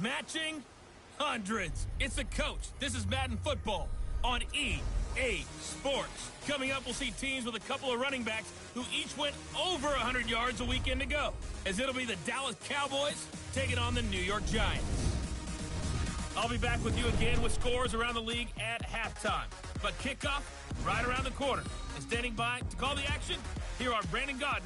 Matching hundreds. It's the Coach. This is Madden Football on EA Sports. Coming up, we'll see teams with a couple of running backs who each went over 100 yards a weekend ago, as it'll be the Dallas Cowboys taking on the New York Giants. I'll be back with you again with scores around the league at halftime. But kickoff right around the corner. And standing by to call the action, here are Brandon Gaudin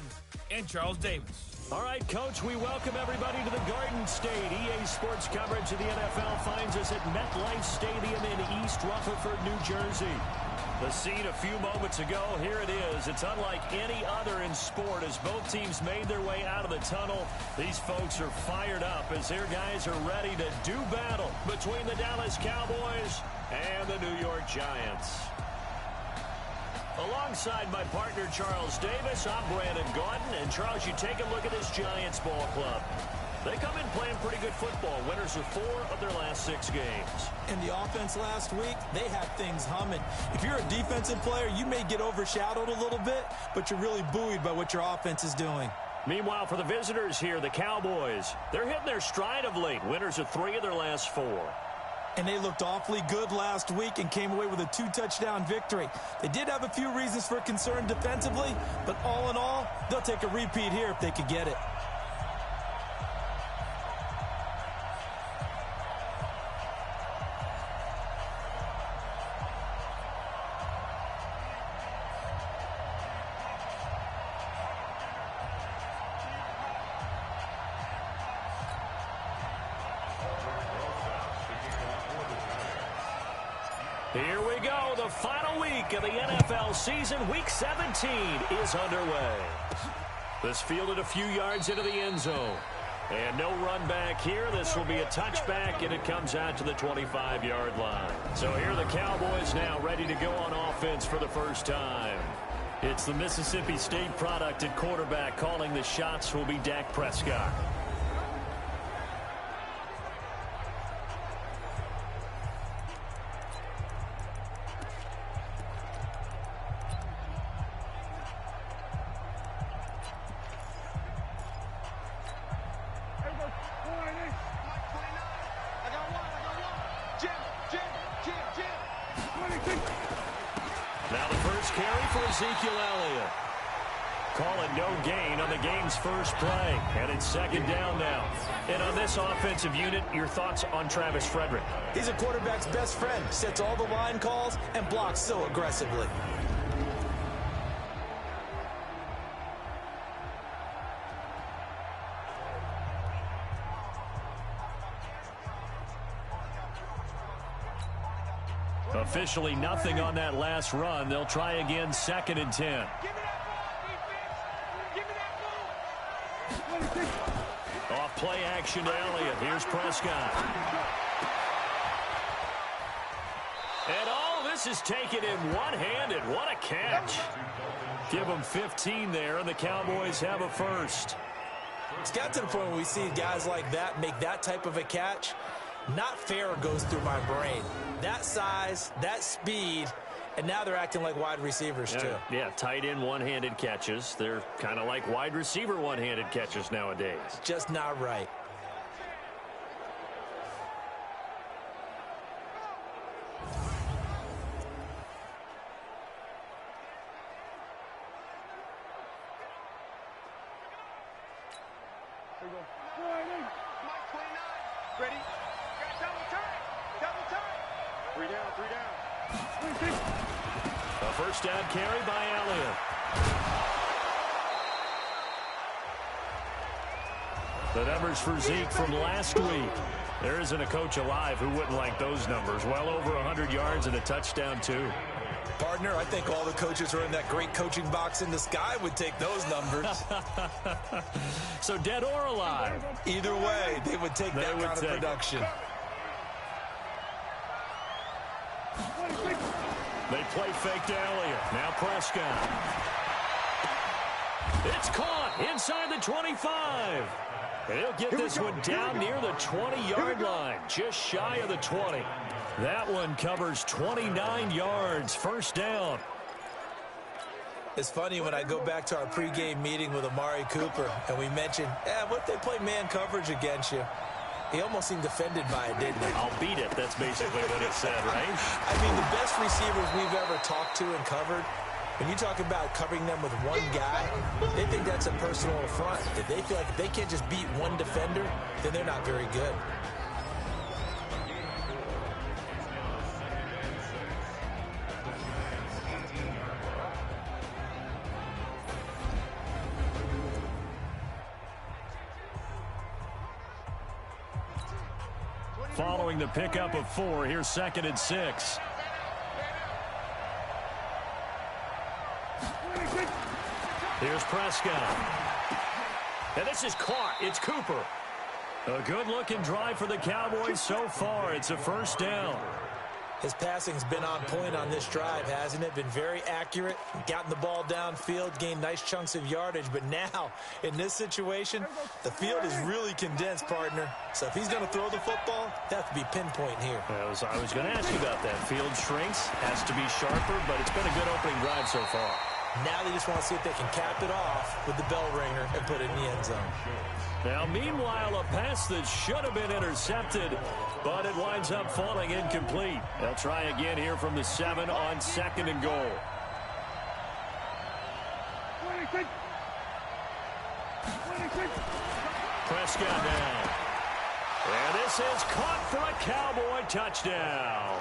and Charles Davis. All right, Coach, we welcome everybody to the Garden State. EA Sports coverage of the NFL finds us at MetLife Stadium in East Rutherford, New Jersey. The scene a few moments ago, here it is. It's unlike any other in sport as both teams made their way out of the tunnel. These folks are fired up as their guys are ready to do battle between the Dallas Cowboys and the New York Giants. Alongside my partner, Charles Davis, I'm Brandon Gaudin. And, Charles, you take a look at this Giants ball club. They come in playing pretty good football. Winners of 4 of their last 6 games. And the offense last week, they had things humming. If you're a defensive player, you may get overshadowed a little bit, but you're really buoyed by what your offense is doing. Meanwhile, for the visitors here, the Cowboys, they're hitting their stride of late. Winners of 3 of their last 4. And they looked awfully good last week and came away with a 2-touchdown victory. They did have a few reasons for concern defensively, but all in all, they'll take a repeat here if they could get it. Here we go. The final week of the NFL season. Week 17 is underway. This fielded a few yards into the end zone. And no run back here. This will be a touchback, and it comes out to the 25-yard line. So here are the Cowboys now ready to go on offense for the first time. It's the Mississippi State product at quarterback. Calling the shots will be Dak Prescott. Now the first carry for Ezekiel Elliott. Call it no gain on the game's first play. And it's second down now. And on this offensive unit, your thoughts on Travis Frederick? He's a quarterback's best friend. Sets all the line calls and blocks so aggressively. Officially nothing on that last run. They'll try again, 2nd and 10. Off play action to Elliott. Here's Prescott. And all this is taken in one-handed. What a catch. Give them 15 there, and the Cowboys have a first. It's got to the point where we see guys like that make that type of a catch. Not fair goes through my brain. That size, that speed, and now they're acting like wide receivers too. Yeah, tight end one-handed catches. They're kind of like wide receiver one-handed catches nowadays. Just not right. Ready? Double turn. 3 down. A first down carry by Elliott. The numbers for Zeke from last week. There isn't a coach alive who wouldn't like those numbers. Well over 100 yards and a touchdown, too. Partner, I think all the coaches who are in that great coaching box in the sky would take those numbers. So dead or alive? Either way, they would take that kind of production. They play fake to Elliott. Now Prescott. It's caught inside the 25. And he'll get this one down near the 20-yard line, just shy of the 20. That one covers 29 yards, first down. It's funny when I go back to our pregame meeting with Amari Cooper, and we mentioned, what if they play man coverage against you? He almost seemed offended by it, didn't he? I'll beat it. That's basically what it said, right? I mean, the best receivers we've ever talked to and covered, when you talk about covering them with one guy, they think that's a personal affront. If they feel like if they can't just beat one defender, then they're not very good. Following the pickup of 4, here's 2nd and 6. Here's Prescott. And this is caught. It's Cooper. A good-looking drive for the Cowboys so far. It's a first down. His passing's been on point on this drive, hasn't it? Been very accurate, gotten the ball downfield, gained nice chunks of yardage. But now, in this situation, the field is really condensed, partner. So if he's going to throw the football, that has to be pinpoint here. I was going to ask you about that. Field shrinks, has to be sharper, but it's been a good opening drive so far. Now they just want to see if they can cap it off with the bell ringer and put it in the end zone. Now, meanwhile, a pass that should have been intercepted, but it winds up falling incomplete. They'll try again here from the 7 on 2nd and goal. Prescott down. And this is caught for a Cowboy touchdown.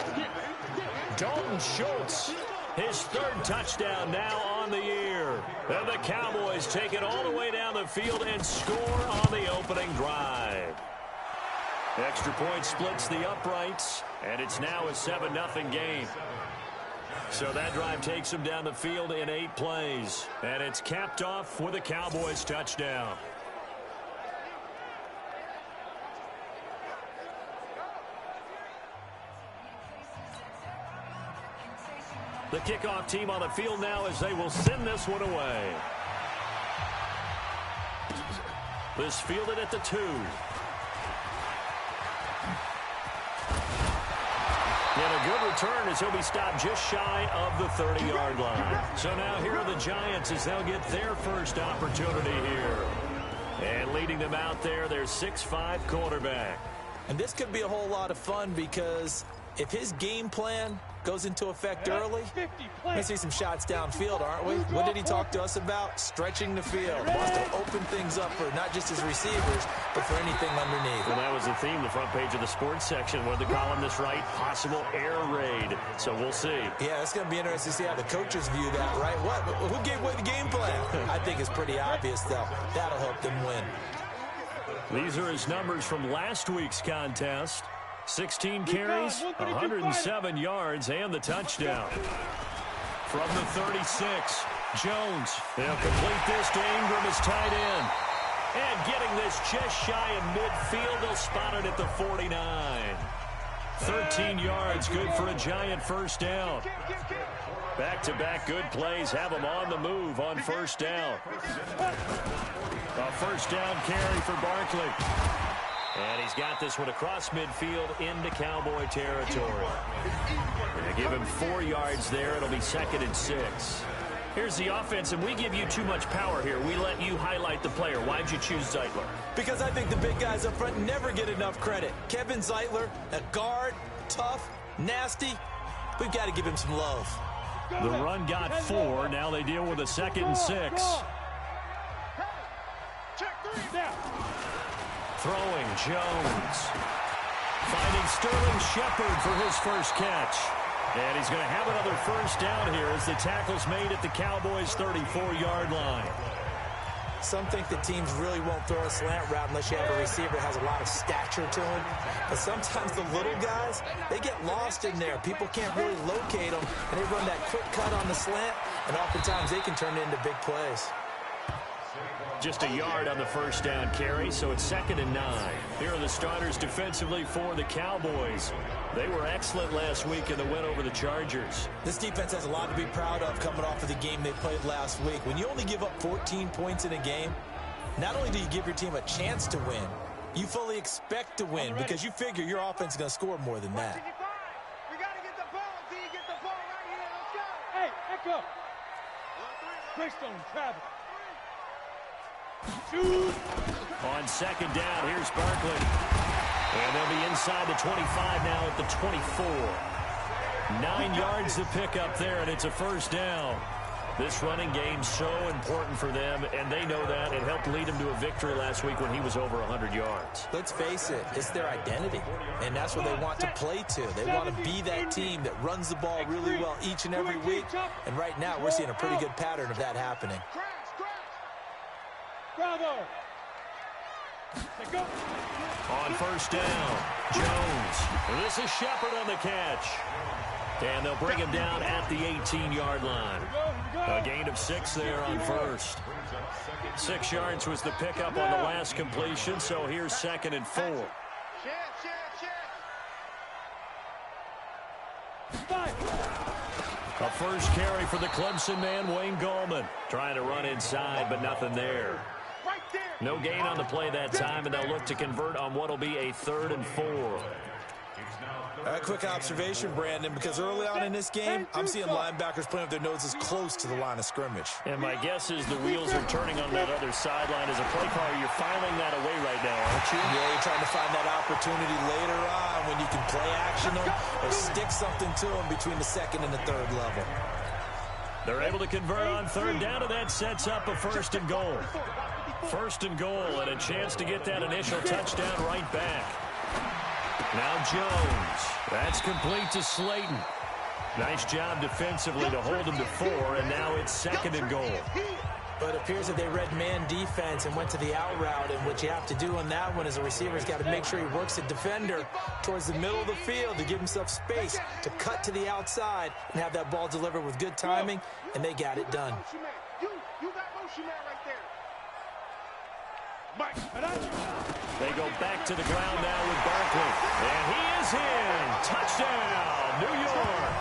Dalton Schultz, his 3rd touchdown now on the year. And the Cowboys take it all the way down the field and score on the opening drive. Extra point splits the uprights, and it's now a 7-0 game. So that drive takes them down the field in 8 plays. And it's capped off with a Cowboys touchdown. The kickoff team on the field now as they will send this one away. This fielded at the 2. And a good return as he'll be stopped just shy of the 30-yard line. So now here are the Giants as they'll get their first opportunity here. And leading them out there, their 6'5" quarterback. And this could be a whole lot of fun because if his game plan goes into effect early, we're going to see some shots downfield, aren't we? What did he talk to us about? Stretching the field. Wants to open things up for not just his receivers, but for anything underneath. Well, that was the theme, the front page of the sports section, where the columnist write possible air raid. So we'll see. Yeah, it's going to be interesting to see how the coaches view that, right? What? Who gave away the game plan? I think it's pretty obvious, though. That'll help them win. These are his numbers from last week's contest. 16 carries, 107 yards, and the touchdown. From the 36, Jones. They'll complete this to Ingram as tight end. And getting this just shy of midfield, they'll spot it at the 49. 13 yards, good for a Giant first down. Back-to-back good plays have them on the move on first down. A first down carry for Barkley. And he's got this one across midfield into Cowboy territory. They give him 4 yards there. It'll be 2nd and 6. Here's the offense, and we give you too much power here. We let you highlight the player. Why'd you choose Zeitler? Because I think the big guys up front never get enough credit. Kevin Zeitler, a guard, tough, nasty. We've got to give him some love. The run got 4. Now they deal with a 2nd and 6. Throwing Jones. Finding Sterling Shepard for his first catch. And he's going to have another first down here as the tackle's made at the Cowboys' 34-yard line. Some think the teams really won't throw a slant route unless you have a receiver that has a lot of stature to him. But sometimes the little guys, they get lost in there. People can't really locate them, and they run that quick cut on the slant, and oftentimes they can turn it into big plays. Just a yard on the first down carry, so it's 2nd and 9. Here are the starters defensively for the Cowboys. They were excellent last week in the win over the Chargers. This defense has a lot to be proud of coming off of the game they played last week. When you only give up 14 points in a game, not only do you give your team a chance to win, you fully expect to win because you figure your offense is going to score more than that. We got to get the ball. Do you get the ball right here? Let's go. Hey, Echo. Greystone, Travis. On 2nd down, here's Barkley. And they'll be inside the 25 now at the 24. 9 yards to pick up there, and it's a first down. This running game's so important for them, and they know that. It helped lead them to a victory last week when he was over 100 yards. Let's face it, it's their identity, and that's what they want to play to. They want to be that team that runs the ball really well each and every week, and right now we're seeing a pretty good pattern of that happening. Bravo. On first down, Jones. This is Shepard on the catch. And they'll bring him down at the 18-yard line. A gain of 6 there on first. 6 yards was the pickup on the last completion, so here's 2nd and 4. A first carry for the Clemson man, Wayne Gallman. Trying to run inside, but nothing there. No gain on the play that time, and they'll look to convert on what will be a 3rd and 4. A quick observation, Brandon, because early on in this game, I'm seeing linebackers playing with their noses close to the line of scrimmage. And my guess is the wheels are turning on that other sideline. As a play caller, you're filing that away right now, aren't you? Yeah, you're trying to find that opportunity later on when you can play action them or stick something to them between the 2nd and the 3rd level. They're able to convert on 3rd down, and that sets up a 1st and goal. 1st and goal, and a chance to get that initial touchdown right back. Now Jones. That's complete to Slayton. Nice job defensively to hold him to 4, and now it's 2nd and goal. But it appears that they read man defense and went to the out route, and what you have to do on that one is a receiver's got to make sure he works the defender towards the middle of the field to give himself space to cut to the outside and have that ball delivered with good timing, and they got it done. You got motion man right there. They go back to the ground now with Barkley. And he is in. Touchdown, New York.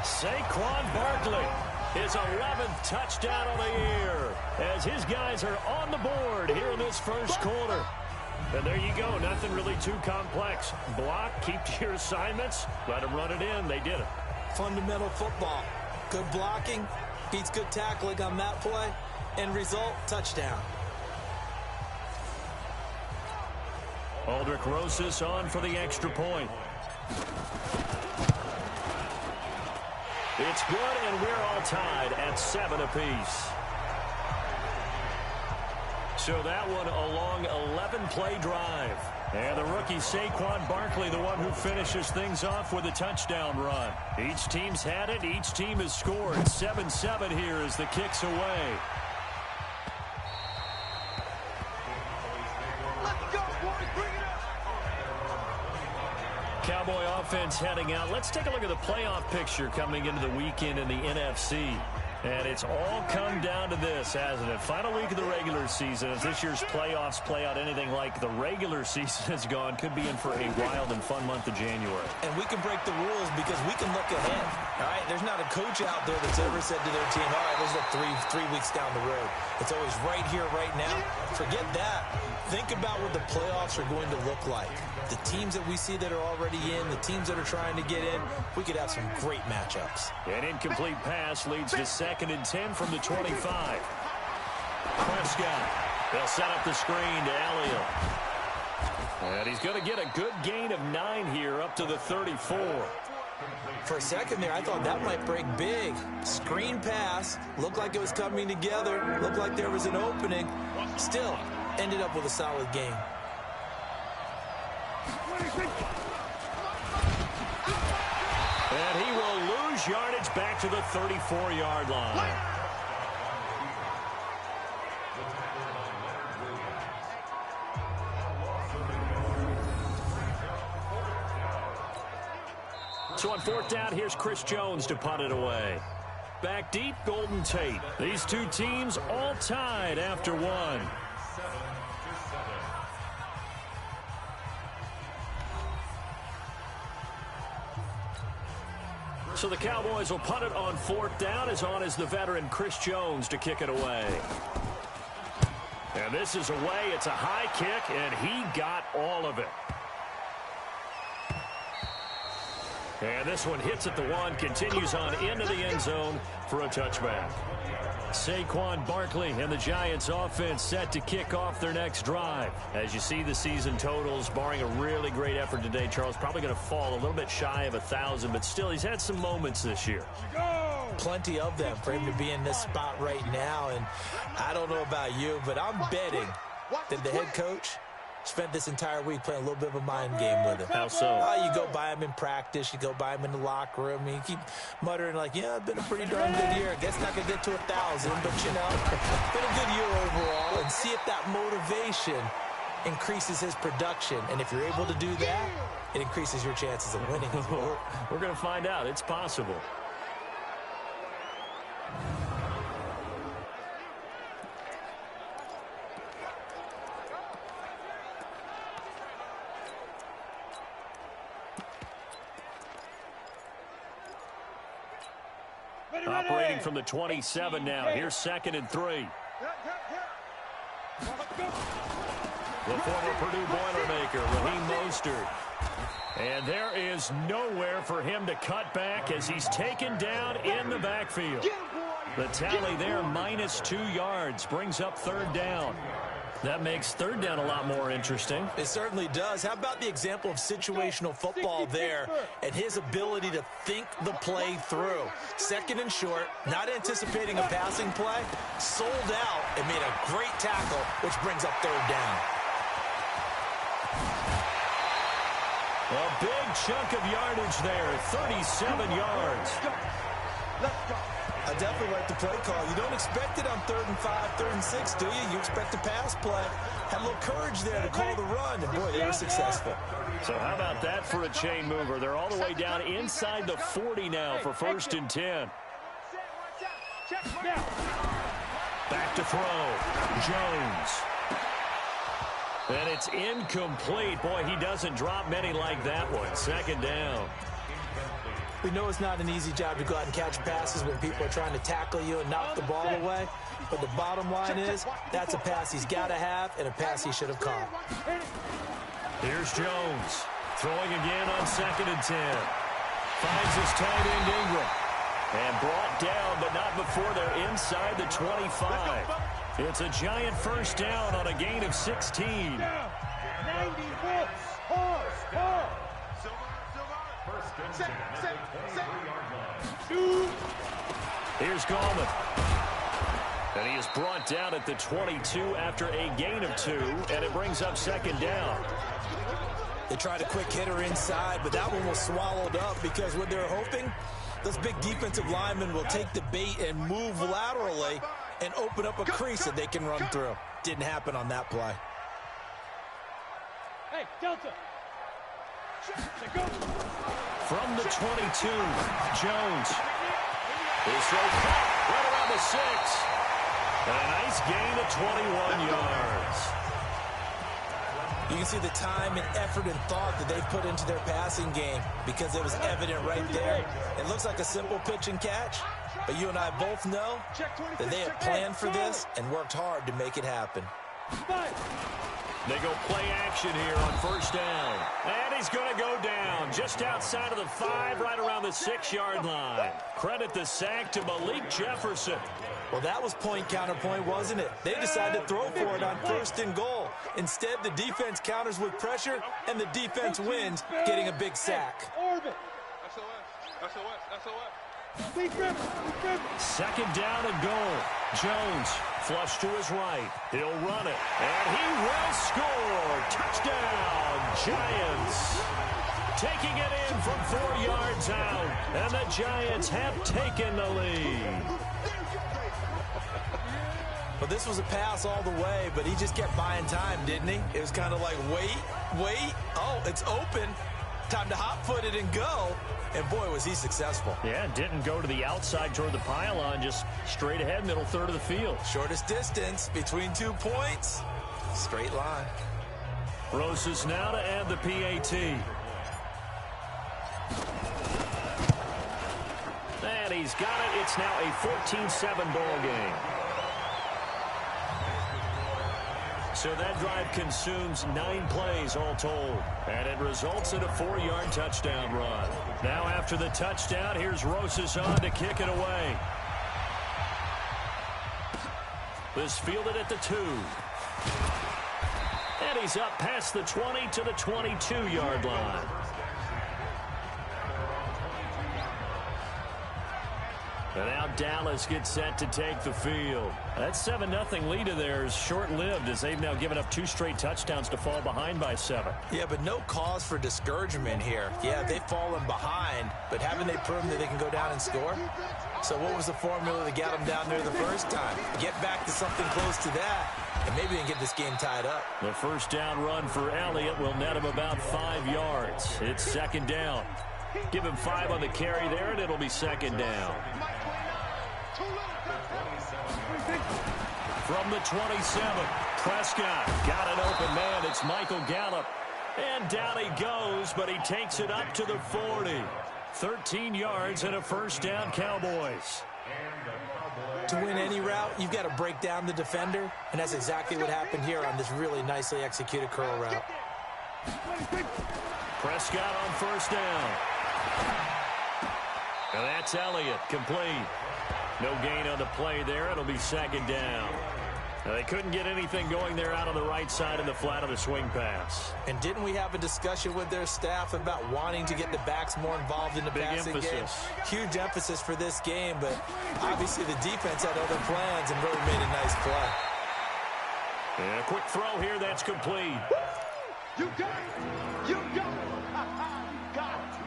Saquon Barkley, his 11th touchdown of the year, as his guys are on the board here in this first quarter. And there you go. Nothing really too complex. Block, keep to your assignments, let them run it in. They did it. Fundamental football. Good blocking, beats good tackling on that play. End result, touchdown. Aldrich Rosas on for the extra point. It's good, and we're all tied at 7 apiece. So that one a long 11-play drive. And the rookie Saquon Barkley, the one who finishes things off with a touchdown run. Each team's had it. Each team has scored. 7-7 here as the kick's away. Cowboy offense heading out. Let's take a look at the playoff picture coming into the weekend in the NFC. And it's all come down to this, hasn't it? Final week of the regular season. As this year's playoffs play out anything like the regular season has gone, could be in for a wild and fun month of January. And we can break the rules because we can look ahead. All right, there's not a coach out there that's ever said to their team, all right, let's look three weeks down the road. It's always right here, right now. Forget that. Think about what the playoffs are going to look like. The teams that we see that are already in, the teams that are trying to get in, we could have some great matchups. An incomplete pass leads to 2nd and 10 from the 25. Prescott. They'll set up the screen to Elliott. And he's going to get a good gain of 9 here up to the 34. For a second there, I thought that might break big. Screen pass. Looked like it was coming together. Looked like there was an opening. Still, ended up with a solid game. And he will lose yardage back to the 34-yard line. So on 4th down, here's Chris Jones to punt it away. Back deep, Golden Tate. These two teams all tied after 1. So the Cowboys will punt it on 4th down. As on is the veteran Chris Jones to kick it away. And this is away. It's a high kick, and he got all of it. And this one hits at the 1, continues on into the end zone for a touchback. Saquon Barkley and the Giants offense set to kick off their next drive. As you see the season totals, barring a really great effort today, Charles, probably going to fall a little bit shy of 1,000, but still he's had some moments this year. Plenty of them for him to be in this spot right now. And I don't know about you, but I'm betting that the head coach spent this entire week playing a little bit of a mind game with him. How so? You go by him in practice. You go by him in the locker room. And you keep muttering like, yeah, it's been a pretty darn good year. I guess not going to get to 1,000, but, you know, it's been a good year overall. And see if that motivation increases his production. And if you're able to do that, it increases your chances of winning. We're going to find out. It's possible. Operating from the 27 now. Here's 2nd and 3. The former Purdue Boilermaker, Raheem Mostert. And there is nowhere for him to cut back as he's taken down in the backfield. The tally there, -2 yards, brings up 3rd down. That makes 3rd down a lot more interesting. It certainly does. How about the example of situational football there and his ability to think the play through? 2nd and short, not anticipating a passing play, sold out and made a great tackle, which brings up 3rd down. A big chunk of yardage there, 37 yards. Let's go. I definitely like the play call. You don't expect it on 3rd and 5, 3rd and 6, do you? You expect a pass play. Had a little courage there to call the run, and boy, they were successful. So how about that for a chain mover? They're all the way down inside the 40 now for 1st and 10. Back to throw. Jones. And it's incomplete. Boy, he doesn't drop many like that one. 2nd down. We know it's not an easy job to go out and catch passes when people are trying to tackle you and knock the ball away. But the bottom line is that's a pass he's got to have and a pass he should have caught. Here's Jones. Throwing again on 2nd and 10. Finds his tight end Ingram. And brought down, but not before they're inside the 25. It's a Giant 1st down on a gain of 16. 90 volts. Pause. Here's Gallman. And he is brought down at the 22 after a gain of 2, and it brings up 2nd down. They tried a quick hitter inside, but that one was swallowed up because what they're hoping, those big defensive linemen will take the bait and move laterally and open up a crease that they can run through. Didn't happen on that play. Hey, Delta. From the 22, Jones. His throw caught right around the 6. And a nice gain of 21 yards. You can see the time and effort and thought that they've put into their passing game because it was evident right there. It looks like a simple pitch and catch, but you and I both know that they have planned for this and worked hard to make it happen. They go play action here on 1st down. And he's going to go down just outside of the 5, right around the 6-yard line. Credit the sack to Malik Jefferson. Well, that was point counterpoint, wasn't it? They decided to throw for it on 1st and goal. Instead, the defense counters with pressure, and the defense wins, getting a big sack. Orbit. SOS. 2nd down and goal. Jones flush to his right. He'll run it, and he will score. Touchdown, Giants. Taking it in from 4 yards out, and the Giants have taken the lead. Well, this was a pass all the way, but he just kept buying time, didn't he? It was kind of like, wait. Oh, it's open. Time to hot-foot it and go. And, boy, was he successful. Yeah, didn't go to the outside toward the pylon, just straight ahead, middle third of the field. Shortest distance between 2 points. Straight line. Rosas now to add the PAT. And he's got it. It's now a 14-7 ball game. So that drive consumes 9 plays all told. And it results in a 4-yard touchdown run. Now after the touchdown, here's Rosas on to kick it away. This fielded at the 2. And he's up past the 20 to the 22-yard line. And now Dallas gets set to take the field. That 7-0 lead of theirs short-lived as they've now given up 2 straight touchdowns to fall behind by 7. Yeah, but no cause for discouragement here. Yeah, they've fallen behind, but haven't they proven that they can go down and score? So what was the formula that got them down there the first time? Get back to something close to that, and maybe they can get this game tied up. The first down run for Elliott will net him about 5 yards. It's second down. Give him 5 on the carry there, and it'll be second down. From the 27, Prescott got an open man. It's Michael Gallup. And down he goes, but he takes it up to the 40. 13 yards and a first down, Cowboys. To win any route, you've got to break down the defender, and that's exactly what happened here on this really nicely executed curl route. Prescott on first down. And that's Elliott, complete. No gain on the play there. It'll be second down. Now, they couldn't get anything going there out on the right side in the flat of the swing pass. And didn't we have a discussion with their staff about wanting to get the backs more involved in the passing game? Huge emphasis for this game, but obviously the defense had other plans and really made a nice play. And a quick throw here, that's complete. You got it! You got it! You got it!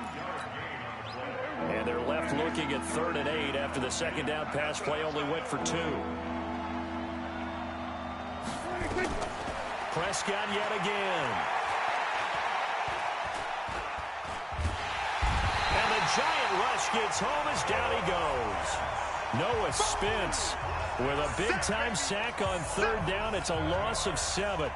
And they're left looking at 3rd and 8 after the second down pass play only went for 2. Prescott yet again. And the giant rush gets home as down he goes. Noah Spence with a big-time sack on 3rd down. It's a loss of 7.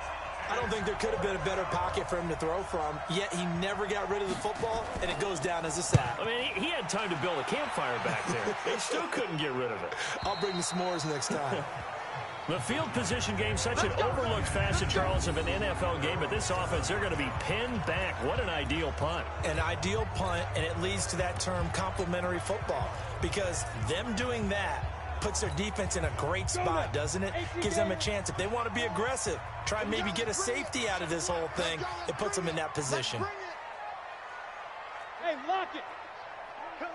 I don't think there could have been a better pocket for him to throw from, yet he never got rid of the football, and it goes down as a sack. I mean, he had time to build a campfire back there. They still couldn't get rid of it. I'll bring the s'mores next time. The field position game, such an overlooked facet, Charles, of an NFL game, but this offense, they're going to be pinned back. What an ideal punt. An ideal punt, and it leads to that term complementary football, because them doing that puts their defense in a great spot, doesn't it? Gives them a chance. If they want to be aggressive, try and maybe get a safety out of this whole thing, it puts them in that position. Hey, lock it! Come.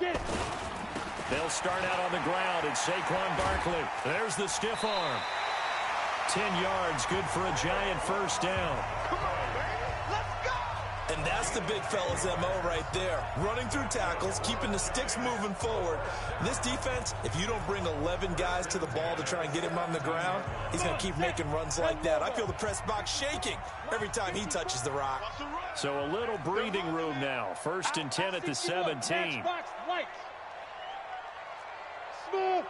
Get it! They'll start out on the ground, and Saquon Barkley. There's the stiff arm. 10 yards, good for a giant first down. Come on, baby! Let's go! And that's the big fella's MO right there. Running through tackles, keeping the sticks moving forward. This defense, if you don't bring 11 guys to the ball to try and get him on the ground, he's going to keep making runs like that. I feel the press box shaking every time he touches the rock. So a little breathing room now. 1st and 10 at the 17. Smooth.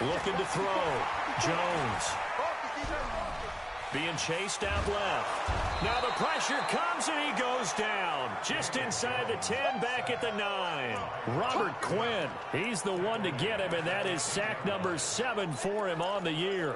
Looking to throw. Jones. Being chased out left. Now the pressure comes and he goes down. Just inside the 10, back at the 9. Robert Quinn. He's the one to get him, and that is sack number 7 for him on the year.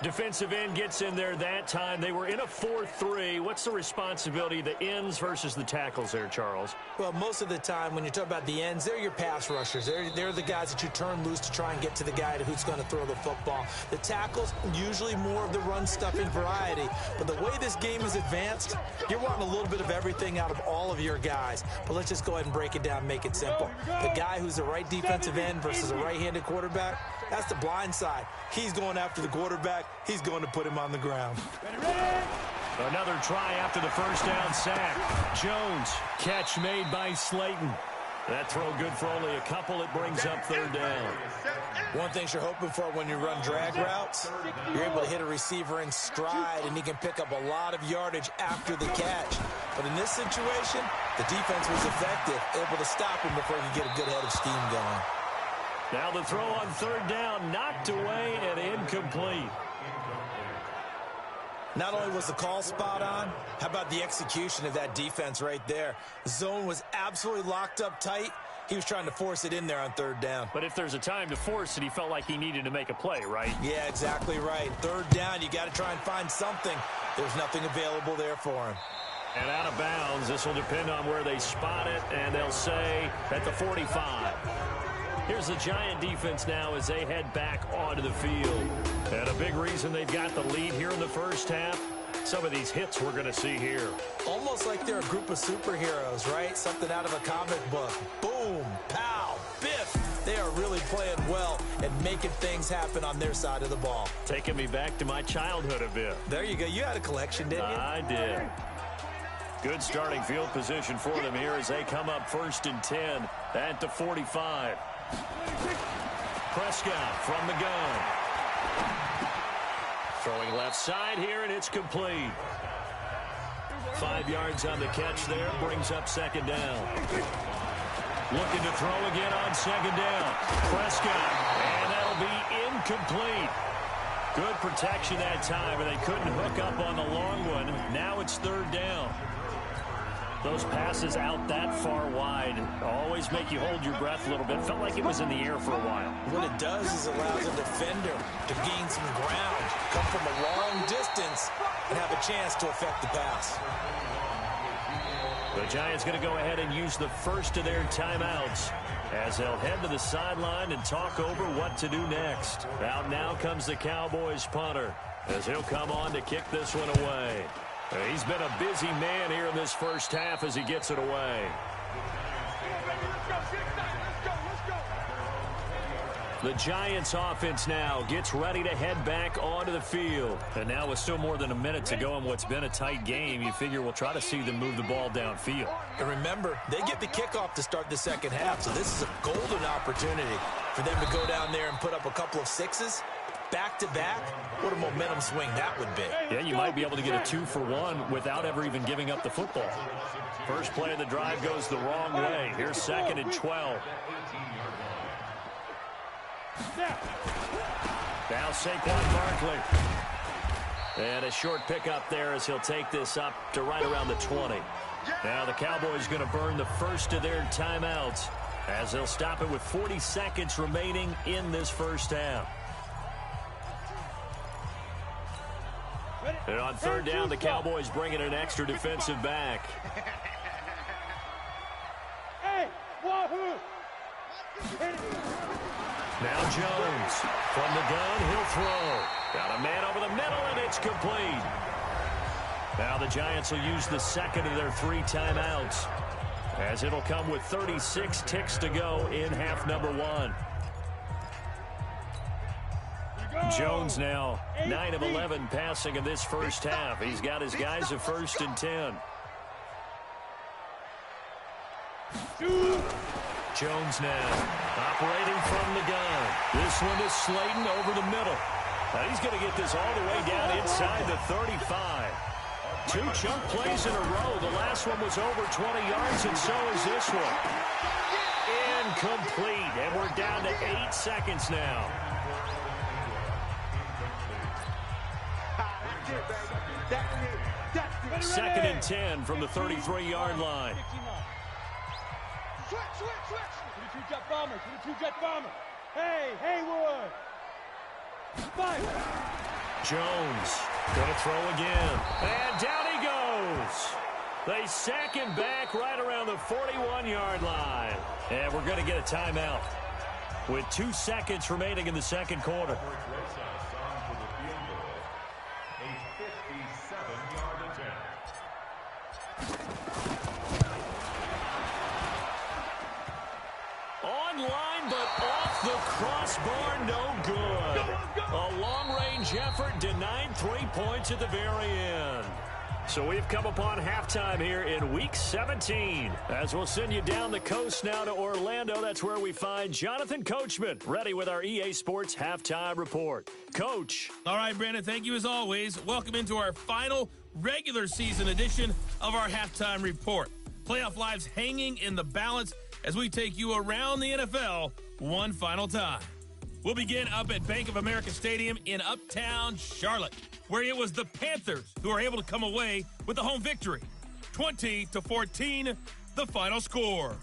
Defensive end gets in there that time. They were in a 4-3. What's the responsibility of the ends versus the tackles there, Charles? Well, most of the time when you talk about the ends, they're your pass rushers. They're the guys that you turn loose to try and get to the guy who's going to throw the football. The tackles, usually more of the run-stuffing variety. But the way this game is advanced, you're wanting a little bit of everything out of all of your guys. But let's just go ahead and break it down and make it simple. The guy who's the right defensive end versus a right-handed quarterback, that's the blind side. He's going after the quarterback. He's going to put him on the ground. Another try after the first down sack. Jones, catch made by Slayton. That throw good for only a couple. It brings up 3rd down. One thing you're hoping for when you run drag routes, you're able to hit a receiver in stride, and he can pick up a lot of yardage after the catch. But in this situation, the defense was effective, able to stop him before he could get a good head of steam going. Now the throw on 3rd down, knocked away and incomplete. Not only was the call spot on, how about the execution of that defense right there? The zone was absolutely locked up tight. He was trying to force it in there on third down. But if there's a time to force it, he felt like he needed to make a play, right? Yeah, exactly right. Third down, you got to try and find something. There's nothing available there for him. And out of bounds, this will depend on where they spot it, and they'll say at the 45. Here's the Giant defense now as they head back onto the field. And a big reason they've got the lead here in the first half, some of these hits we're going to see here. Almost like they're a group of superheroes, right? Something out of a comic book. Boom, pow, biff. They are really playing well and making things happen on their side of the ball. Taking me back to my childhood a bit. There you go. You had a collection, didn't you? I did. Good starting field position for them here as they come up 1st and 10 at the 45. Prescott from the gun. Throwing left side here, and it's complete. 5 yards on the catch there, brings up 2nd down. Looking to throw again on 2nd down. Prescott, and that'll be incomplete. Good protection that time, and they couldn't hook up on the long one. Now it's 3rd down. Those passes out that far wide always make you hold your breath a little bit. Felt like it was in the air for a while. What it does is allows a defender to gain some ground, come from a long distance, and have a chance to affect the pass. The Giants going to go ahead and use the first of their timeouts as they'll head to the sideline and talk over what to do next. Out now comes the Cowboys punter as he'll come on to kick this one away. He's been a busy man here in this first half as he gets it away. The Giants offense now gets ready to head back onto the field. And now with still more than a minute to go in what's been a tight game, you figure we'll try to see them move the ball downfield. And remember, they get the kickoff to start the second half, so this is a golden opportunity for them to go down there and put up a couple of sixes. Back-to-back, what a momentum swing that would be. Yeah, you might be able to get a 2-for-1 without ever even giving up the football. First play of the drive goes the wrong way. Here's 2nd and 12. Now Saquon Barkley. And a short pickup there as he'll take this up to right around the 20. Now the Cowboys going to burn the first of their timeouts as they'll stop it with 40 seconds remaining in this first half. And on 3rd down, the Cowboys bring in an extra defensive back. Now Jones from the gun, he'll throw. Got a man over the middle, and it's complete. Now the Giants will use the 2nd of their 3 timeouts as it'll come with 36 ticks to go in half number 1. Jones now 9 of 11 passing in this first half. He's got his guys at 1st and 10. Jones now operating from the gun. This one is Slayton over the middle. Now he's going to get this all the way down inside the 35. 2 chunk plays in a row. The last one was over 20 yards, and so is this one. Incomplete, and we're down to 8 seconds now. Second and 10 from the 33-yard line. Switch. 22 jet bomber. Hey, Haywood. Fire. Jones going to throw again. And down he goes. They sack him back right around the 41-yard line. And we're going to get a timeout with 2 seconds remaining in the second quarter. Online, but off the crossbar, no good. A long-range effort denied 3 points at the very end. So we've come upon halftime here in Week 17. As we'll send you down the coast now to Orlando, that's where we find Jonathan Coachman, ready with our EA Sports Halftime Report. Coach. All right, Brandon, thank you as always. Welcome into our final regular season edition of our Halftime Report. Playoff lives hanging in the balance as we take you around the NFL one final time. We'll begin up at Bank of America Stadium in Uptown Charlotte, where it was the Panthers who were able to come away with the home victory. 20-14, the final score.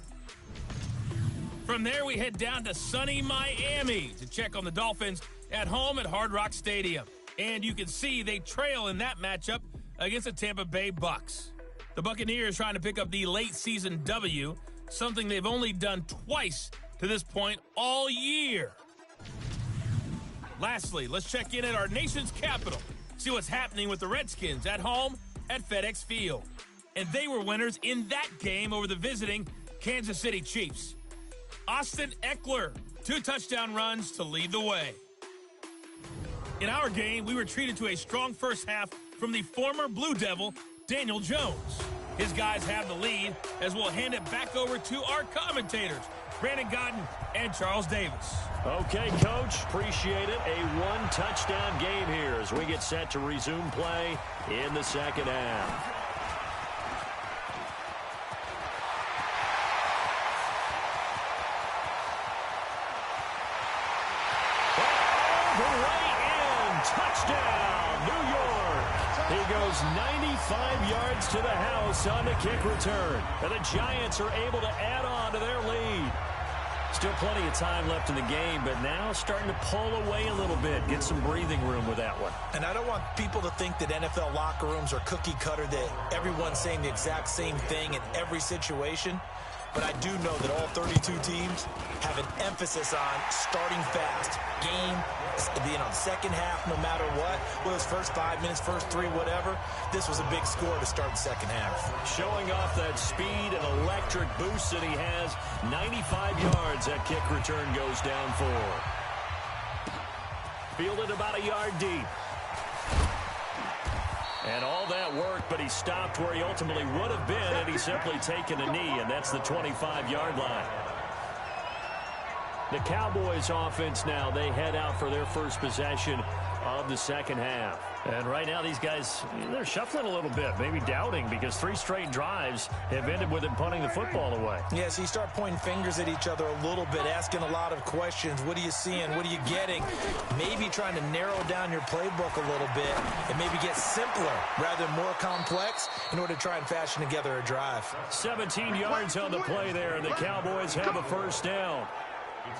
From there, we head down to sunny Miami to check on the Dolphins at home at Hard Rock Stadium. And you can see they trail in that matchup against the Tampa Bay Bucks. The Buccaneers trying to pick up the late season W, something they've only done twice to this point all year. Lastly, let's check in at our nation's capital, see what's happening with the Redskins at home at FedEx Field. And they were winners in that game over the visiting Kansas City Chiefs. Austin Eckler, 2 touchdown runs to lead the way. In our game, we were treated to a strong first half from the former Blue Devil, Daniel Jones. His guys have the lead as we'll hand it back over to our commentators, Brandon Godden and Charles Davis. Okay, Coach, appreciate it. A 1-touchdown game here as we get set to resume play in the second half. Touchdown, New York. He goes 95 yards to the house on the kick return. And the Giants are able to add on to their lead. Still plenty of time left in the game, but now starting to pull away a little bit. Get some breathing room with that one. And I don't want people to think that NFL locker rooms are cookie cutter, that everyone's saying the exact same thing in every situation. But I do know that all 32 teams have an emphasis on starting fast. Game, second half, no matter what. Whether it's first 5 minutes, first 3, whatever. This was a big score to start the second half. Showing off that speed and electric boost that he has. 95 yards, that kick return goes down for. Fielded about a yard deep. And all that work, but he stopped where he ultimately would have been, and he's simply taken a knee, and that's the 25-yard line. The Cowboys offense now, they head out for their first possession of the second half. And right now these guys, they're shuffling a little bit, maybe doubting, because 3 straight drives have ended with them punting the football away. Yeah, so you start pointing fingers at each other a little bit, asking a lot of questions. What are you seeing? What are you getting? Maybe trying to narrow down your playbook a little bit and maybe get simpler rather than more complex in order to try and fashion together a drive. 17 yards on the play there, and the Cowboys have a first down.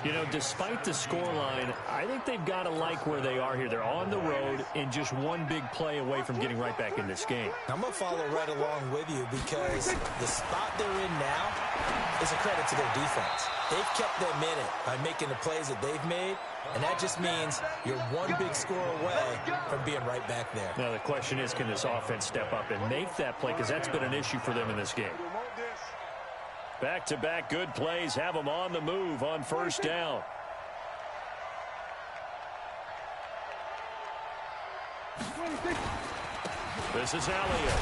You know, despite the scoreline, I think they've got to like where they are here. They're on the road and just one big play away from getting right back in this game. I'm going to follow right along with you because the spot they're in now is a credit to their defense. They've kept them in it by making the plays that they've made, and that just means you're one big score away from being right back there. Now, the question is, can this offense step up and make that play? Because that's been an issue for them in this game. Back-to-back good plays have them on the move on first down. This is Elliott.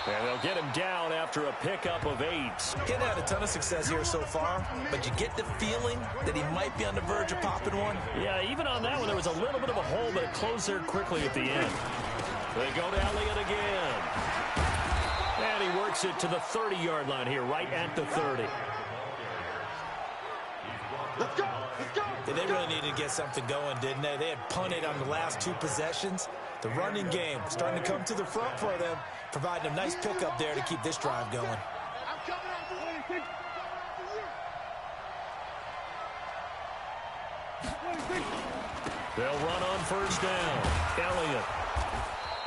And they'll get him down after a pickup of 8. He hasn't had a ton of success here so far, but you get the feeling that he might be on the verge of popping one. Yeah, even on that one, there was a little bit of a hole, but it closed there quickly at the end. They go to Elliott again. And he works it to the 30-yard line here, right at the 30. Let's go! Let's go! Yeah, they really needed to get something going, didn't they? They had punted on the last 2 possessions. The running game starting to come to the front for them, providing a nice pickup there to keep this drive going. I'm coming after you. They'll run on first down. Elliott.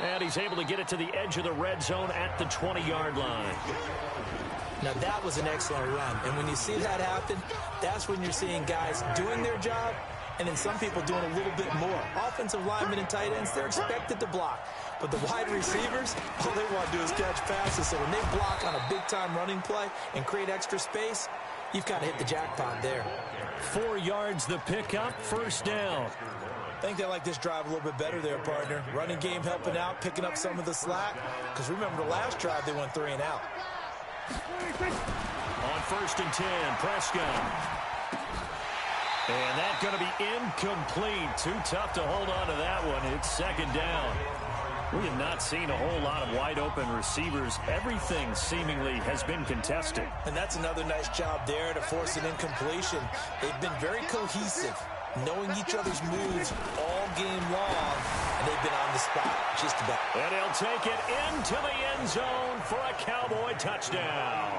And he's able to get it to the edge of the red zone at the 20-yard line. Now, that was an excellent run. And when you see that happen, that's when you're seeing guys doing their job and then some people doing a little bit more. Offensive linemen and tight ends, they're expected to block. But the wide receivers, all they want to do is catch passes. So when they block on a big-time running play and create extra space, you've kind of hit the jackpot there. 4 yards the pickup, first down. I think they like this drive a little bit better there, partner. Running game helping out, picking up some of the slack. Because remember, the last drive, they went 3 and out. On first and 10, Prescott. And that's going to be incomplete. Too tough to hold on to that one. It's second down. We have not seen a whole lot of wide-open receivers. Everything seemingly has been contested. And that's another nice job there to force an incompletion. They've been very cohesive, knowing each other's moves all game long, and they've been on the spot just about. And he'll take it into the end zone for a Cowboy touchdown.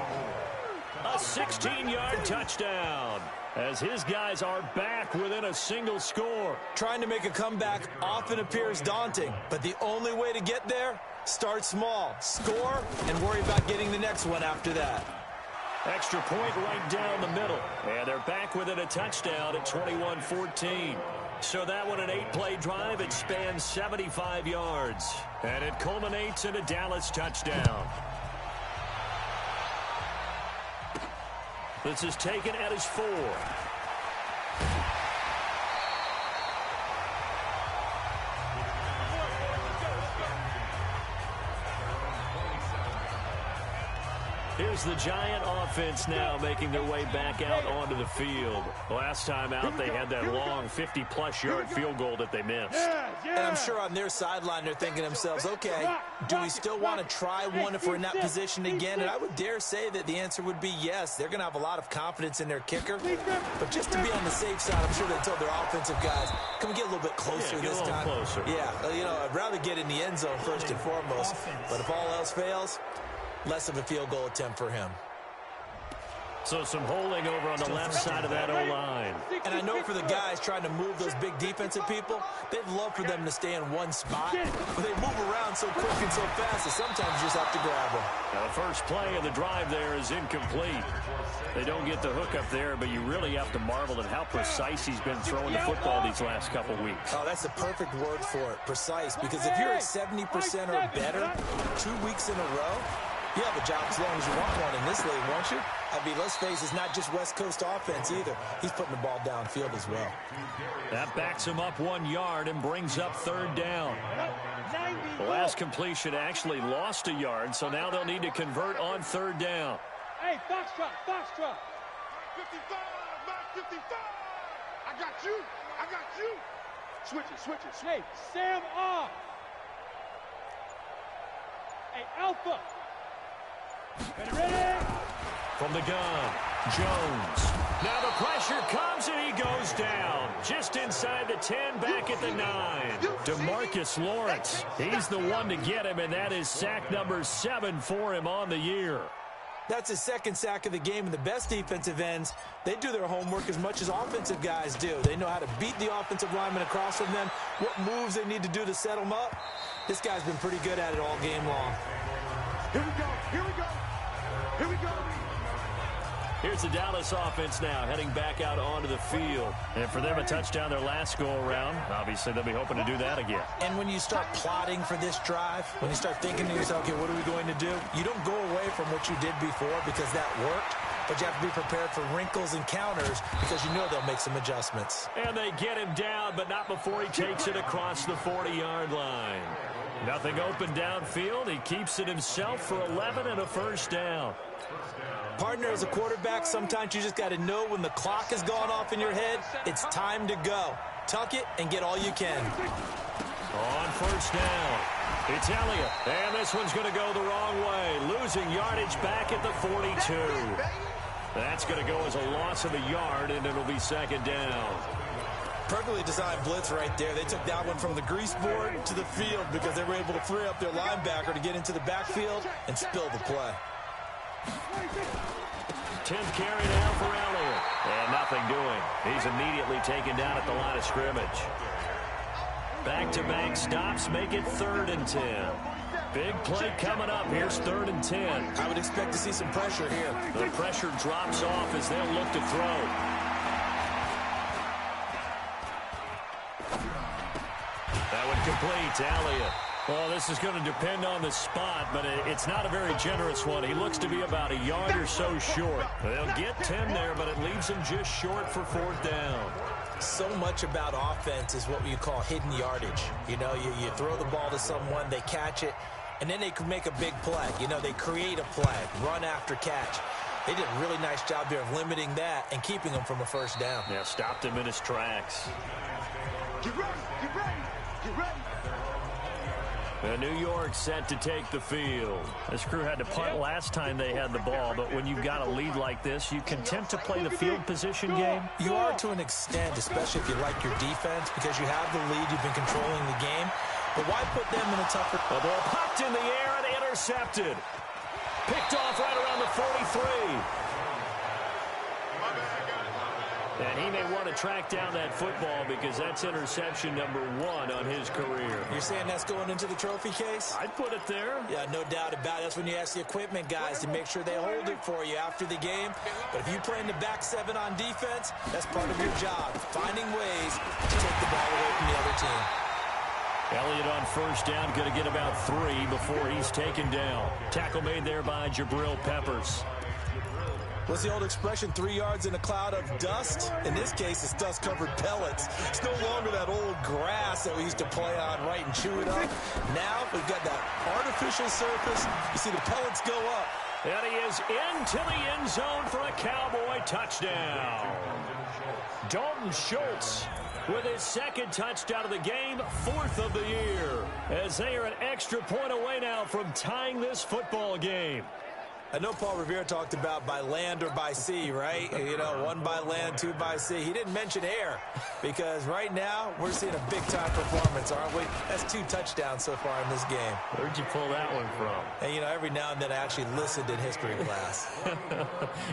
A 16-yard touchdown as his guys are back within a single score. Trying to make a comeback often appears daunting, but the only way to get there, start small, score, and worry about getting the next one after that. Extra point right down the middle. And they're back within a touchdown at 21-14. So that one, an 8-play drive. It spans 75 yards. And it culminates in a Dallas touchdown. This is taken at his 4. Here's the Giant offense now making their way back out onto the field. Last time out, they had that long 50-plus yard field goal that they missed. And I'm sure on their sideline, they're thinking to themselves, okay, do we still want to try one if we're in that position again? And I would dare say that the answer would be yes. They're going to have a lot of confidence in their kicker. But just to be on the safe side, I'm sure they told their offensive guys, can we get a little bit closer this time? Closer. Yeah, you know, I'd rather get in the end zone first and foremost. But if all else fails, less of a field goal attempt for him. So some holding over on the left side of that O-line. And I know for the guys trying to move those big defensive people, they'd love for them to stay in one spot. But they move around so quick and so fast that sometimes you just have to grab them. Now the first play of the drive there is incomplete. They don't get the hook up there, but you really have to marvel at how precise he's been throwing the football these last couple weeks. Oh, that's the perfect word for it, precise. Because if you're at 70% or better 2 weeks in a row, you have a job as long as you want one in this league, won't you? I mean, let's face it, it's not just West Coast offense either. He's putting the ball downfield as well. That backs him up 1 yard and brings up 3rd down. The last completion actually lost a yard, so now they'll need to convert on 3rd down. Hey, Foxtrot, Foxtrot. 55, 55. I got you. I got you. Switch it, switch it. Hey, Sam off. Hey, Alpha. Ready? From the gun, Jones. Now the pressure comes and he goes down. Just inside the 10, back at the 9. DeMarcus Lawrence. He's the one to get him, and that is sack number 7 for him on the year. That's his 2nd sack of the game, and the best defensive ends, they do their homework as much as offensive guys do. They know how to beat the offensive lineman across from them, what moves they need to do to set them up. This guy's been pretty good at it all game long. Here we go. Here we go. Here we go. Here's the Dallas offense now heading back out onto the field. And for them, a touchdown their last go-around. Obviously, they'll be hoping to do that again. And when you start plotting for this drive, when you start thinking to yourself, okay, what are we going to do? You don't go away from what you did before because that worked. But you have to be prepared for wrinkles and counters because you know they'll make some adjustments. And they get him down, but not before he takes it across the 40-yard line. Nothing open downfield. He keeps it himself for 11 and a 1st down. Partner, as a quarterback, sometimes you just got to know when the clock has gone off in your head, it's time to go. Tuck it and get all you can. On 1st down, it's Elliott. And this one's going to go the wrong way. Losing yardage back at the 42. That's going to go as a loss of a yard, and it'll be 2nd down. Perfectly designed blitz right there. They took that one from the grease board to the field because they were able to free up their linebacker to get into the backfield and spill the play. 10th carry now for Elliott. And nothing doing. He's immediately taken down at the line of scrimmage. Back-to-back stops make it 3rd and 10. Big play coming up. Here's 3rd and 10. I would expect to see some pressure here. The pressure drops off as they'll look to throw. That one complete to Elliott. Well, this is going to depend on the spot, but it's not a very generous one. He looks to be about a yard or so short. They'll get 10 there, but it leaves him just short for 4th down. So much about offense is what you call hidden yardage. You know, you throw the ball to someone, they catch it, and then they can make a big play. You know, they create a play, run after catch. They did a really nice job there of limiting that and keeping him from a 1st down. Yeah, stopped him in his tracks. Get ready. Get ready. Get ready. New York set to take the field. This crew had to punt last time they had the ball, but when you've got a lead like this, you content to play the field position game? You are to an extent, especially if you like your defense, because you have the lead, you've been controlling the game. But why put them in a tougher... The ball popped in the air and intercepted. Picked off right around the 43. And he may want to track down that football because that's interception number 1 on his career. You're saying that's going into the trophy case? I'd put it there. Yeah, no doubt about it. That's when you ask the equipment guys to make sure they hold it for you after the game. But if you play in the back 7 on defense, that's part of your job, finding ways to take the ball away from the other team. Elliott on first down, going to get about 3 before he's taken down. Tackle made there by Jabril Peppers. What's the old expression, 3 yards in a cloud of dust? In this case, it's dust-covered pellets. It's no longer that old grass that we used to play on, right, and chew it up. Now we've got that artificial surface. You see the pellets go up. And he is into the end zone for a Cowboy touchdown. Dalton Schultz with his 2nd touchdown of the game, 4th of the year, as they are an extra point away now from tying this football game. I know Paul Revere talked about by land or by sea, right? You know, 1 by land, 2 by sea. He didn't mention air because right now we're seeing a big-time performance, aren't we? That's 2 touchdowns so far in this game. Where'd you pull that one from? And, you know, every now and then I actually listened in history class.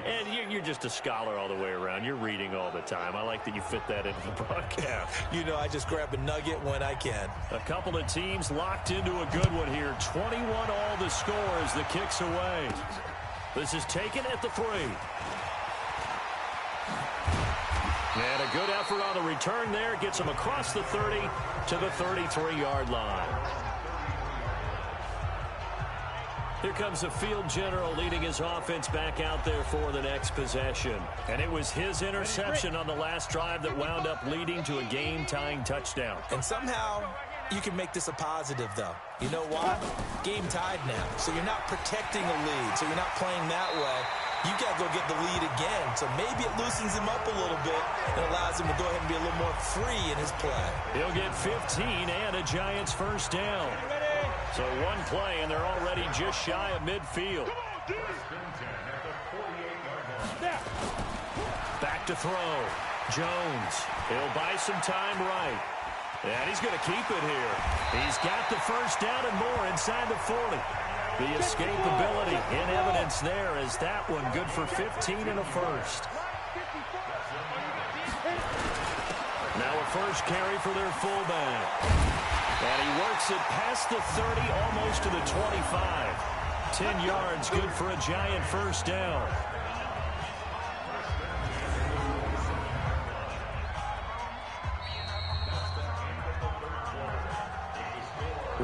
And you're just a scholar all the way around. You're reading all the time. I like that you fit that into the broadcast. You know, I just grab a nugget when I can. A couple of teams locked into a good one here. 21 all the score as the kick's away. This is taken at the 3. And a good effort on the return there. Gets him across the 30 to the 33-yard line. Here comes the field general leading his offense back out there for the next possession. And it was his interception on the last drive that wound up leading to a game-tying touchdown. And somehow you can make this a positive, though. You know why? Game tied now. So you're not protecting a lead. So you're not playing that way. You got to go get the lead again. So maybe it loosens him up a little bit and allows him to go ahead and be a little more free in his play. He'll get 15 and a Giants first down. So 1 play, and they're already just shy of midfield. Back to throw. Jones. He'll buy some time right. And he's going to keep it here. He's got the first down and more inside the 40. The escapability in evidence there as that one good for 15 and a first. Now a first carry for their fullback. And he works it past the 30, almost to the 25. 10 yards, good for a Giant first down.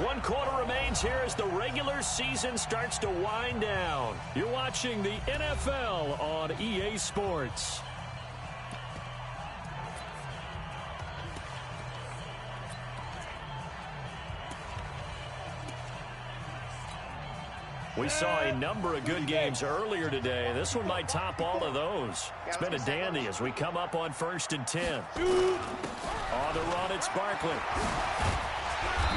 One quarter remains here as the regular season starts to wind down. You're watching the NFL on EA Sports. We saw a number of good games earlier today. This one might top all of those. It's been a dandy as we come up on 1st and 10. On the run, it's Barkley.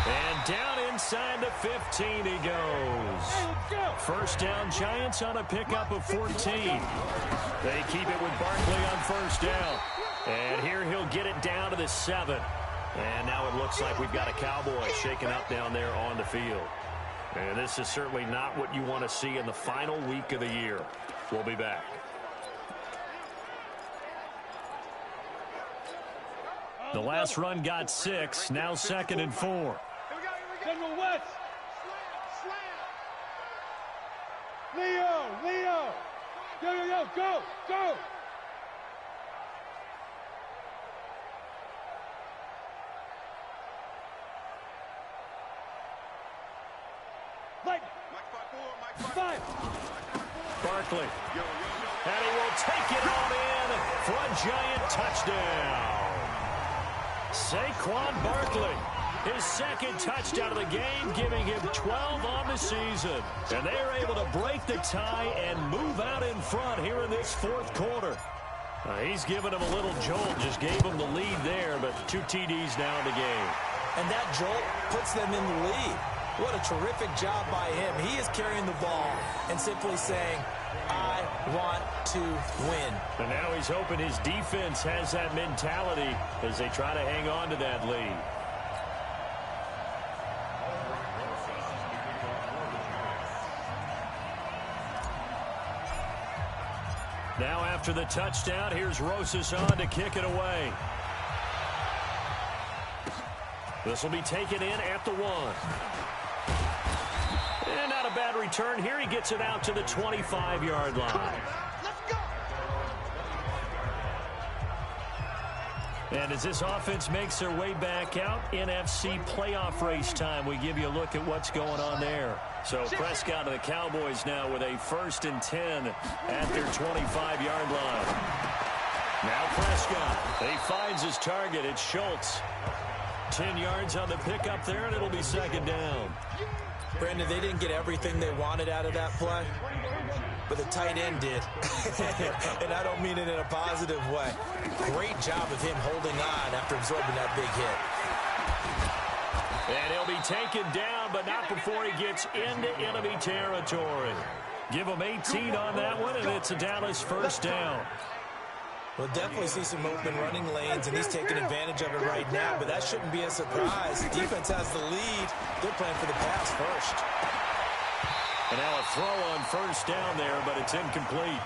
And down inside the 15 he goes. First down, Giants on a pickup of 14. They keep it with Barkley on first down. And here he'll get it down to the 7. And now it looks like we've got a Cowboy shaken up down there on the field. And this is certainly not what you want to see in the final week of the year. We'll be back. The last run got 6, now 2nd and 4. General West. Leo. Go. Barkley. And he will take it on in for a Giant touchdown. Saquon Barkley, his 2nd touchdown of the game, giving him 12 on the season. And they are able to break the tie and move out in front here in this 4th quarter. He's given him a little jolt, just gave him the lead there, but 2 TDs now in the game. And that jolt puts them in the lead. What a terrific job by him. He is carrying the ball and simply saying, I want to win. And now he's hoping his defense has that mentality as they try to hang on to that lead. Now after the touchdown, here's Rosas on to kick it away. This will be taken in at the 1. And not a bad return here. He gets it out to the 25-yard line. And as this offense makes their way back out, NFC playoff race time, we give you a look at what's going on there. So Prescott and the Cowboys now with a 1st and 10 at their 25-yard line. Now Prescott. He finds his target. It's Schultz. 10 yards on the pickup there, and it'll be 2nd down. Brandon, they didn't get everything they wanted out of that play, but the tight end did. And I don't mean it in a positive way. Great job of him holding on after absorbing that big hit. And he'll be taken down, but not before he gets into enemy territory. Give him 18 on that one, and it's a Dallas 1st down. We'll definitely see some open running lanes, and he's taking advantage of it right now, but that shouldn't be a surprise. The defense has the lead. They're playing for the pass first. And now a throw on 1st down there, but it's incomplete.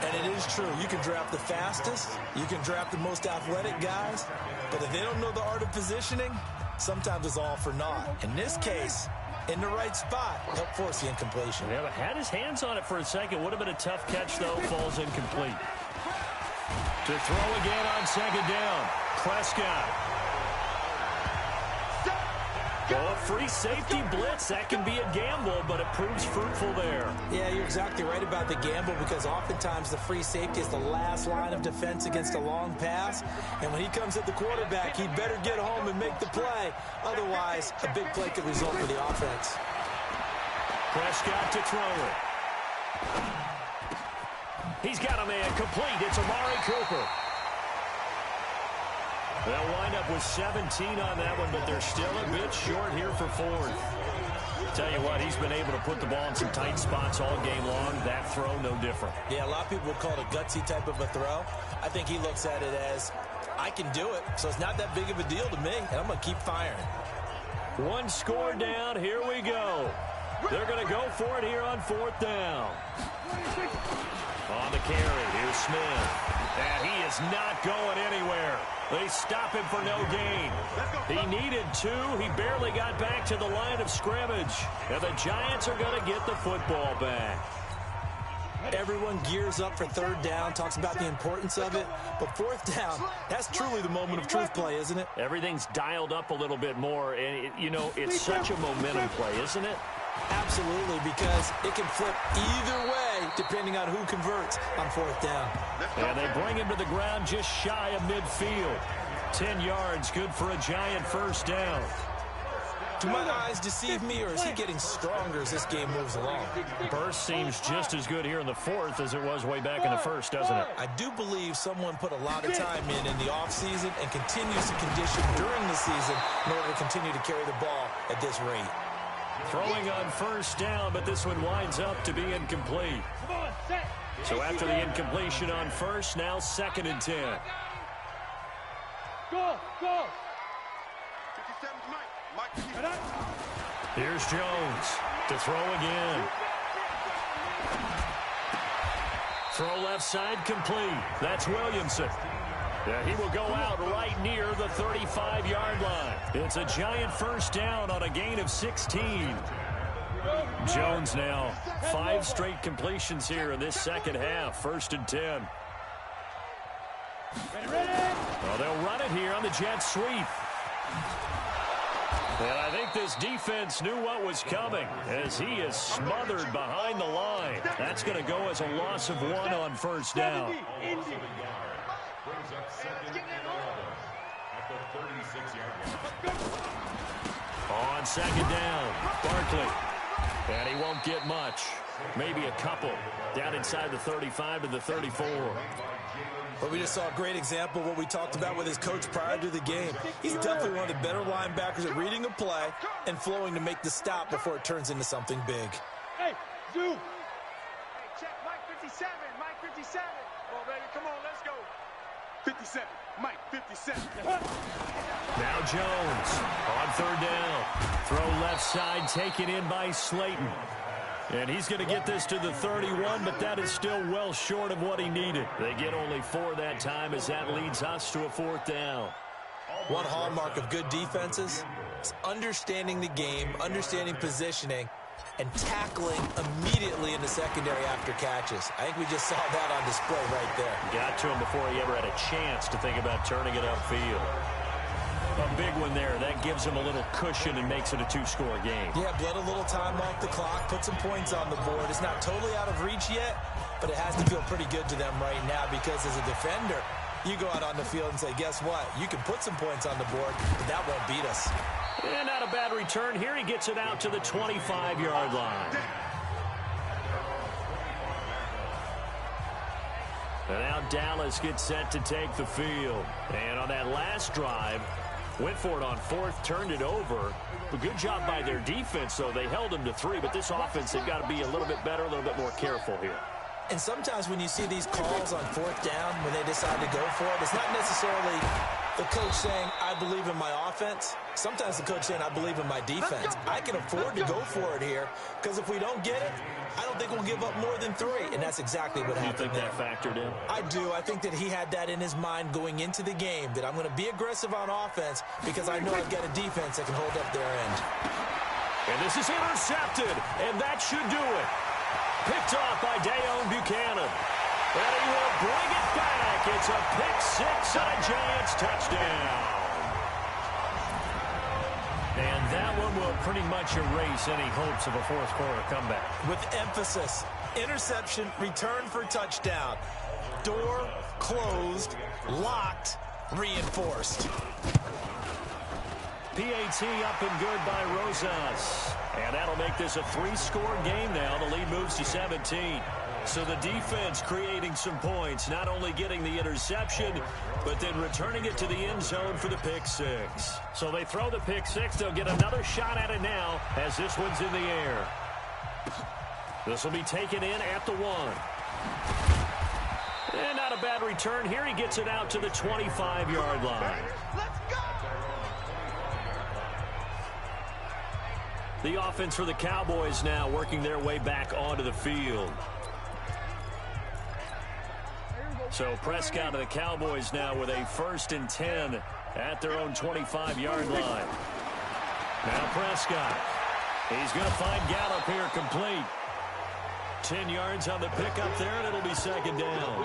And it is true. You can draft the fastest. You can draft the most athletic guys. But if they don't know the art of positioning, sometimes it's all for naught. In this case, in the right spot, help force the incompletion. Yeah, but had his hands on it for a second. Would have been a tough catch, though. Falls incomplete. To throw again on 2nd down. Prescott. Oh, a free safety blitz. That can be a gamble, but it proves fruitful there. Yeah, you're exactly right about the gamble, because oftentimes the free safety is the last line of defense against a long pass. And when he comes at the quarterback, he better get home and make the play. Otherwise, a big play could result for the offense. Prescott to throw it. He's got a man complete. It's Amari Cooper. They'll wind up with 17 on that one, but they're still a bit short here for 4th. Tell you what, he's been able to put the ball in some tight spots all game long. That throw, no different. Yeah, a lot of people would call it a gutsy type of a throw. I think he looks at it as, I can do it, so it's not that big of a deal to me, and I'm going to keep firing. 1 score down. Here we go. They're going to go for it here on 4th down. On the carry, here's Smith. And he is not going anywhere. They stop him for no gain. He needed 2. He barely got back to the line of scrimmage. And the Giants are going to get the football back. Everyone gears up for 3rd down, talks about the importance of it. But 4th down, that's truly the moment of truth play, isn't it? Everything's dialed up a little bit more. And, it's such a momentum play, isn't it? Absolutely, because it can flip either way depending on who converts on 4th down. And they bring him to the ground just shy of midfield. 10 yards, good for a Giant 1st down. Do my eyes deceive me, or is he getting stronger as this game moves along? Burst seems just as good here in the 4th as it was way back in the 1st, doesn't it? I do believe someone put a lot of time in the offseason and continues to condition during the season in order to continue to carry the ball at this rate. Throwing on 1st down, but this one winds up to be incomplete. So after the incompletion on 1st, now 2nd and 10. Go! Here's Jones to throw again. Throw left side complete. That's Williamson. Yeah, he will go out right near the 35-yard line. It's a Giant 1st down on a gain of 16. Jones now 5 straight completions here in this 2nd half. 1st and 10. Well, they'll run it here on the jet sweep. And I think this defense knew what was coming as he is smothered behind the line. That's going to go as a loss of 1 on 1st down. On 2nd down, Barkley. And he won't get much. Maybe a couple. Down inside the 35 to the 34. But we just saw a great example of what we talked about with his coach prior to the game. He's definitely one of the better linebackers at reading a play and flowing to make the stop before it turns into something big. Hey, Zoo! Hey, check Mike 57, Mike 57. Oh, baby, come on, let's go. 57, Mike 57. Now Jones on 3rd down. Throw left side taken in by Slayton. And he's going to get this to the 31, but that is still well short of what he needed. They get only 4 that time as that leads us to a 4th down. One hallmark of good defenses is understanding the game, understanding positioning, and tackling immediately in the secondary after catches. I think we just saw that on display right there. Got to him before he ever had a chance to think about turning it upfield. A big one there. That gives him a little cushion and makes it a 2-score game. Yeah, bled a little time off the clock, put some points on the board. It's not totally out of reach yet, but it has to feel pretty good to them right now because as a defender, you go out on the field and say, guess what? You can put some points on the board, but that won't beat us. And not a bad return here. He gets it out to the 25-yard line. And now Dallas gets set to take the field. And on that last drive, went for it on 4th, turned it over. A good job by their defense, though. They held them to 3, but this offense, they've got to be a little bit better, a little bit more careful here. And sometimes when you see these calls on 4th down, when they decide to go for it, it's not necessarily the coach saying, I believe in my offense. Sometimes the coach saying, I believe in my defense. I can afford to go for it here because if we don't get it, I don't think we'll give up more than 3. And that's exactly what happened. You think that factored in? I do. I think that he had that in his mind going into the game, that I'm going to be aggressive on offense because I know I've got a defense that can hold up their end. And this is intercepted, and that should do it. Picked off by DAL Buchanan. And he will bring it back. It's a pick 6 and a Giants touchdown. And that one will pretty much erase any hopes of a 4th quarter comeback. With emphasis, interception, return for touchdown. Door closed, locked, reinforced. PAT up and good by Rosas. And that'll make this a 3-score game now. The lead moves to 17. So the defense creating some points, not only getting the interception, but then returning it to the end zone for the pick 6. So they throw the pick 6. They'll get another shot at it now as this one's in the air. This will be taken in at the 1. And not a bad return here. He gets it out to the 25-yard line. Let's go! The offense for the Cowboys now working their way back onto the field. So Prescott of the Cowboys now with a 1st and 10 at their own 25-yard line. Now Prescott. He's going to find Gallup here complete. 10 yards on the pickup there, and it'll be 2nd down.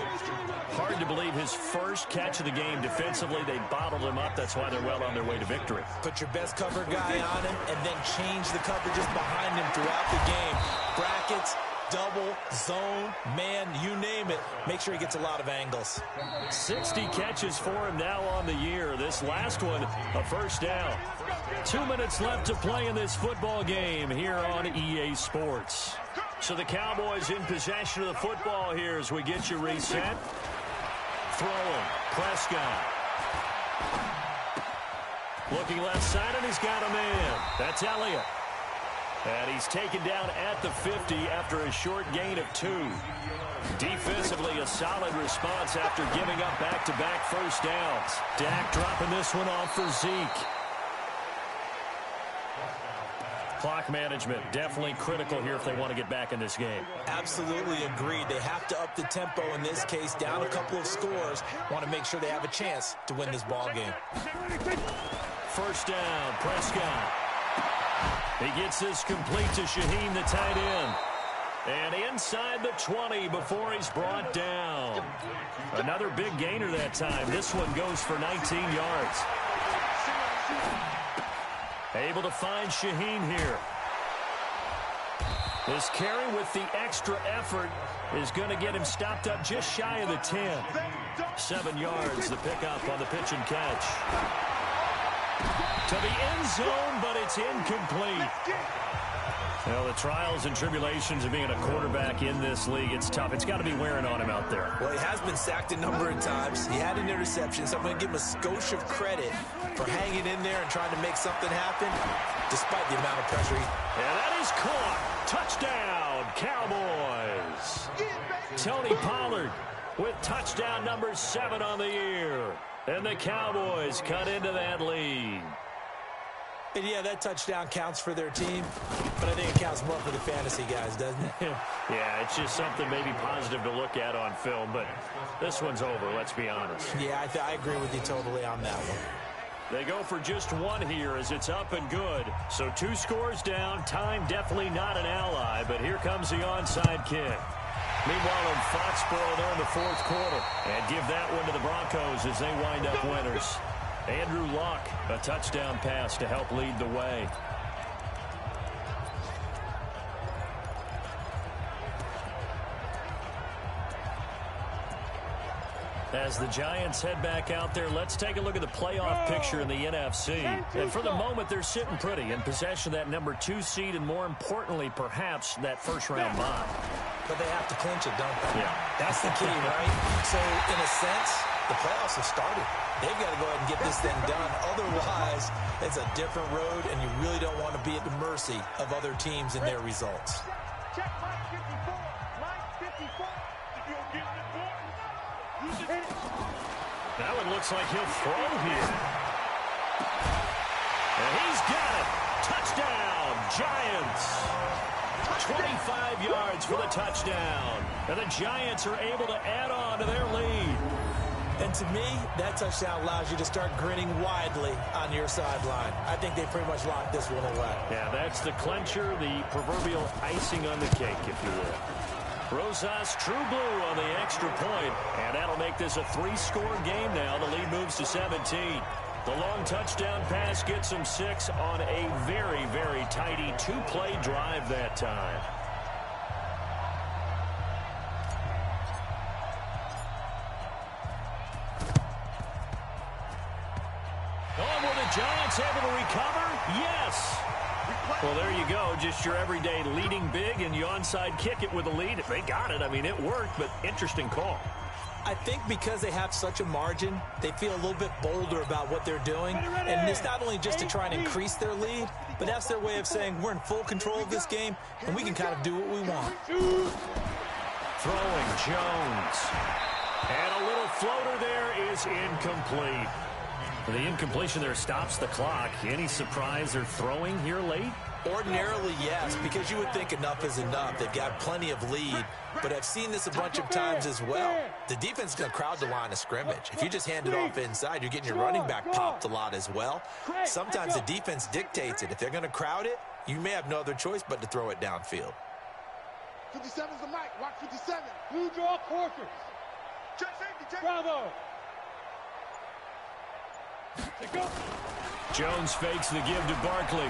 Hard to believe his first catch of the game. Defensively, they bottled him up. That's why they're well on their way to victory. Put your best cover guy on him and then change the coverages behind him throughout the game. Brackets, double, zone, man, you name it. Make sure he gets a lot of angles. 60 catches for him now on the year. This last one, a 1st down. 2 minutes left to play in this football game here on EA Sports. So the Cowboys in possession of the football here as we get you reset. Throwing, Prescott. Looking left side, and he's got a man. That's Elliott. And he's taken down at the 50 after a short gain of 2. Defensively, a solid response after giving up back-to-back 1st downs. Dak dropping this one off for Zeke. Clock management, definitely critical here if they want to get back in this game. Absolutely agreed. They have to up the tempo in this case, down a couple of scores. Want to make sure they have a chance to win this ball game. 1st down, Prescott. He gets this complete to Shaheen, the tight end. And inside the 20 before he's brought down. Another big gainer that time. This one goes for 19 yards. Able to find Shaheen here. This carry with the extra effort is going to get him stopped up just shy of the 10. 7 yards, the pickup on the pitch and catch. To the end zone, but it's incomplete. Well, the trials and tribulations of being a quarterback in this league, it's tough. It's got to be wearing on him out there. Well, he has been sacked a number of times. He had an interception, so I'm going to give him a skosh of credit for hanging in there and trying to make something happen, despite the amount of pressure. And that is caught. Touchdown, Cowboys. Tony Pollard with touchdown number 7 on the year. And the Cowboys cut into that lead. And yeah, that touchdown counts for their team. but I think it counts more for the fantasy guys, doesn't it? Yeah, it's just something maybe positive to look at on film, but this one's over, let's be honest. Yeah, I agree with you totally on that one. They go for just one here as it's up and good. So 2 scores down. Time definitely not an ally, but here comes the onside kick. Meanwhile, in Foxborough, they're in the 4th quarter. And give that one to the Broncos as they wind up winners. Andrew Luck, a touchdown pass to help lead the way. As the Giants head back out there, let's take a look at the playoff picture in the NFC. And for the moment, they're sitting pretty in possession of that number 2 seed and, more importantly, perhaps that first-round bye. But they have to clinch it, don't they? Yeah. That's the key, right? So, in a sense, the playoffs have started. They've got to go ahead and get this thing done. Otherwise, it's a different road, and you really don't want to be at the mercy of other teams and their results. Check Mike 54. Mike 54. You'll get the ball. That one looks like he'll throw here. And he's got it. Touchdown, Giants. 25 yards for the touchdown. And the Giants are able to add on to their lead. And to me, that touchdown allows you to start grinning widely on your sideline. I think they pretty much locked this one away. Yeah, that's the clincher, the proverbial icing on the cake, if you will. Rosas true blue on the extra point, and that'll make this a 3-score game now. The lead moves to 17. The long touchdown pass gets them 6 on a very, very tidy 2-play drive that time. Oh, were the Giants able to recover? Yes. Well, there you go. Just your everyday leading big, and you onside kick it with a lead. They got it. I mean, it worked, but interesting call. I think because they have such a margin, they feel a little bit bolder about what they're doing. And it's not only just to try and increase their lead, but that's their way of saying we're in full control of this game, and we can kind of do what we want. Throwing Jones. And a little floater there is incomplete. The incompletion there stops the clock. Any surprise they're throwing here late? Ordinarily, yes, because you would think enough is enough. They've got plenty of lead, but I've seen this a bunch of times as well. The defense is going to crowd the line of scrimmage. If you just hand it off inside, you're getting your running back popped a lot as well. Sometimes the defense dictates it. If they're going to crowd it, you may have no other choice but to throw it downfield. 57's the mic. Watch 57. Blue draw quarters. Check safety. Check. Bravo. Jones fakes the give to Barkley.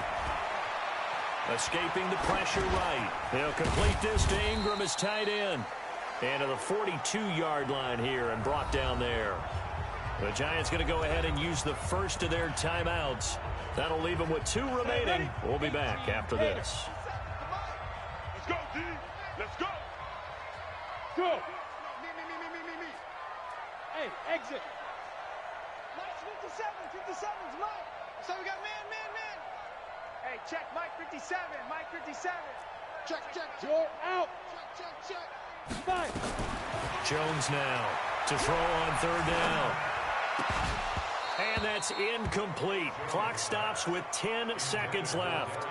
Escaping the pressure right. They'll complete this to Ingram as tight end. And to the 42-yard line here and brought down there. The Giants going to go ahead and use the first of their timeouts. That'll leave them with 2 remaining. We'll be back after this. Let's go, D. Let's go. Go. Me. Hey, exit. 57's Mike. So we got man. Hey, check Mike 57. Mike 57. Check. You're out. Check. Fine. Jones now to throw on 3rd down. And that's incomplete. Clock stops with 10 seconds left.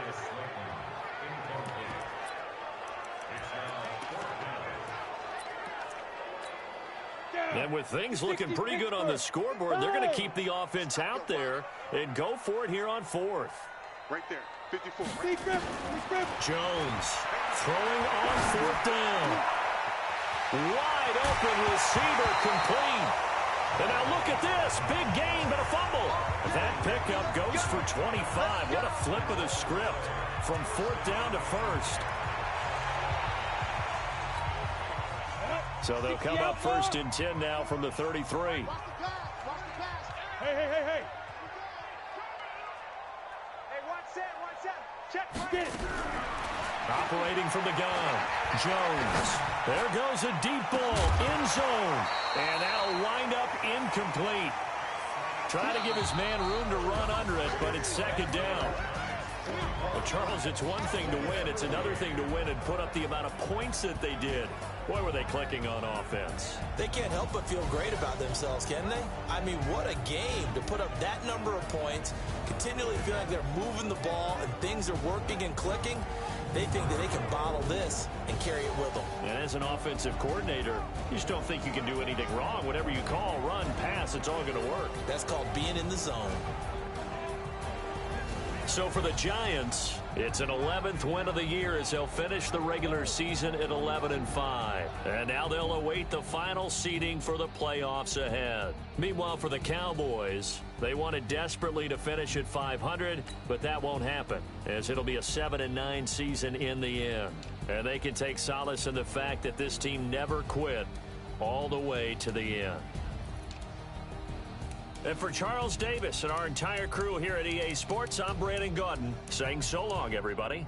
And with things looking pretty good on the scoreboard, they're going to keep the offense out there and go for it here on 4th. Right there, 54. Jones throwing on 4th down. Wide open receiver complete. And now look at this. Big gain, but a fumble. That pickup goes for 25. What a flip of the script from 4th down to 1st. So they'll come up 1st and 10 now from the 33. Hey. Watch that. Check. Get it. Operating from the gun, Jones. There goes a deep ball, end zone. And that'll wind up incomplete. Try to give his man room to run under it, but it's 2nd down. The Charles, it's one thing to win. It's another thing to win and put up the amount of points that they did. Boy, were they clicking on offense. They can't help but feel great about themselves, can they? I mean, what a game to put up that number of points, continually feel like they're moving the ball and things are working and clicking. They think that they can bottle this and carry it with them. And as an offensive coordinator, you just don't think you can do anything wrong. Whatever you call, run, pass, it's all going to work. That's called being in the zone. So for the Giants, it's an 11th win of the year as they'll finish the regular season at 11-5. And now they'll await the final seeding for the playoffs ahead. Meanwhile, for the Cowboys, they wanted desperately to finish at 500, but that won't happen, as it'll be a 7-9 season in the end. And they can take solace in the fact that this team never quit all the way to the end. And for Charles Davis and our entire crew here at EA Sports, I'm Brandon Gaudin saying so long, everybody.